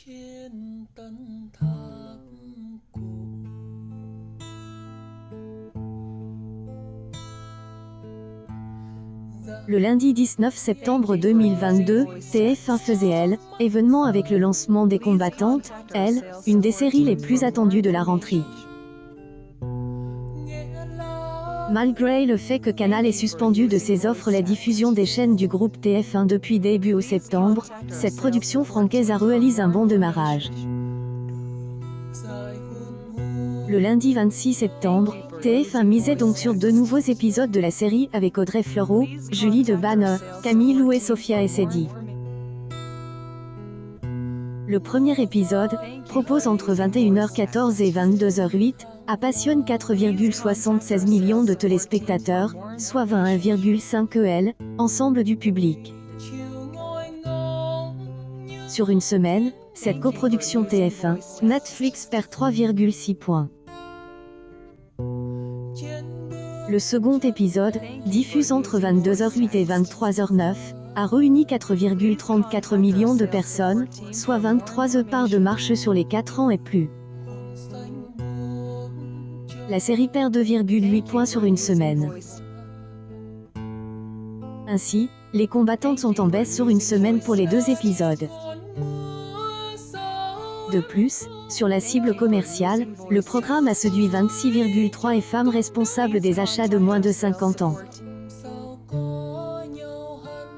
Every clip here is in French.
trên tân tháp cổ. Le lundi 19 septembre 2022, TF1 faisait Elle, événement avec le lancement des Combattantes, Elle, une des séries les plus attendues de la rentrée. Malgré le fait que Canal ait suspendu de ses offres la diffusion des chaînes du groupe TF1 depuis début septembre, cette production francaise a réalisé un bon démarrage. Le lundi 26 septembre, TF1 misait donc sur 2 nouveaux épisodes de la série avec Audrey Fleurot, Julie Debanne, Camille Lou et Sophia Essedi. Le premier épisode, propose entre 21h14 et 22h08, passionne 4,76 millions de téléspectateurs, soit 21,5 EL, ensemble du public. Sur une semaine, cette coproduction TF1, Netflix perd 3,6 points. Le second épisode, diffusé entre 22h08 et 23h09, a réuni 4,34 millions de personnes, soit 23 parts de marche sur les 4 ans et plus. La série perd 2,8 points sur une semaine. Ainsi, les Combattantes sont en baisse sur une semaine pour les 2 épisodes. De plus, sur la cible commerciale, le programme a séduit 26,3 femmes responsables des achats de moins de 50 ans.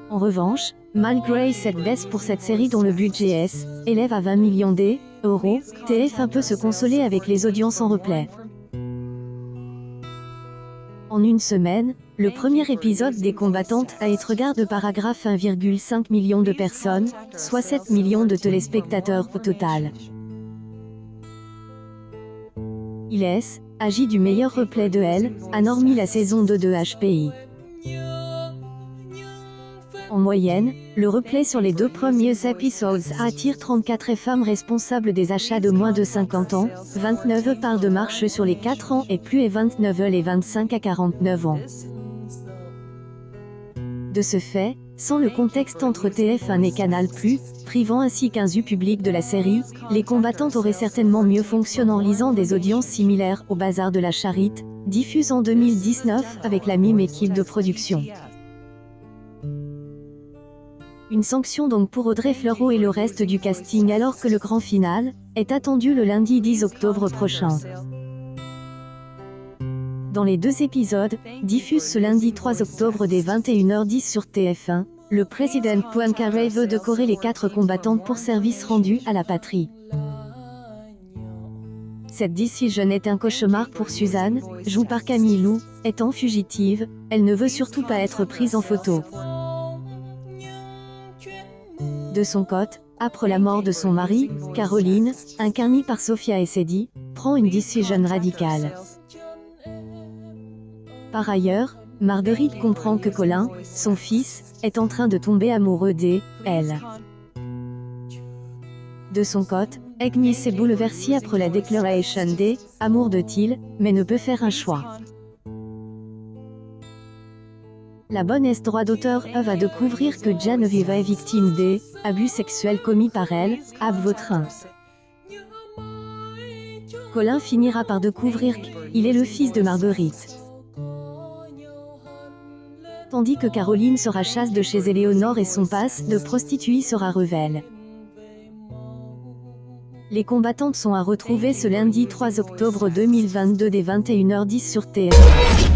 En revanche, malgré cette baisse pour cette série dont le budget élève à 20 millions d'euros, TF1 peut se consoler avec les audiences en replay. En une semaine, le premier épisode des Combattantes a été regardé par 1,5 million de personnes, soit 7 millions de téléspectateurs au total. Il agit du meilleur replay de Elle, hormis la saison 2 de HPI. En moyenne, le replay sur les 2 premiers épisodes attire 34 femmes responsables des achats de moins de 50 ans, 29 parts de marche sur les 4 ans et plus et 29 les 25 à 49 ans. De ce fait, sans le contexte entre TF1 et Canal+, privant ainsi qu'un public de la série, les Combattantes auraient certainement mieux fonctionné en lisant des audiences similaires au Bazar de la Charité, diffusé en 2019 avec la même équipe de production. Une sanction donc pour Audrey Fleurot et le reste du casting alors que le grand final est attendu le lundi 10 octobre prochain. Dans les 2 épisodes, diffusés ce lundi 3 octobre dès 21h10 sur TF1, le président Poincaré veut décorer les 4 combattantes pour service rendu à la patrie. Cette décision est un cauchemar pour Suzanne, jouée par Camille Lou, étant fugitive, elle ne veut surtout pas être prise en photo. De son côté, après la mort de son mari, Caroline, incarnée par Sophia Essedi, prend une décision radicale. Par ailleurs, Marguerite comprend que Colin, son fils, est en train de tomber amoureux d'elle. De son côté, Agnès est bouleversée après la déclaration d'amour de Till, mais ne peut faire un choix. La bonne droit d'auteur va découvrir que Geneviève est victime d'abus sexuels commis par elle, à Vautrin. Colin finira par découvrir qu'il est le fils de Marguerite. Tandis que Caroline sera chasse de chez Éléonore et son passe de prostituée sera révélé. Les Combattantes sont à retrouver ce lundi 3 octobre 2022 dès 21h10 sur TF1.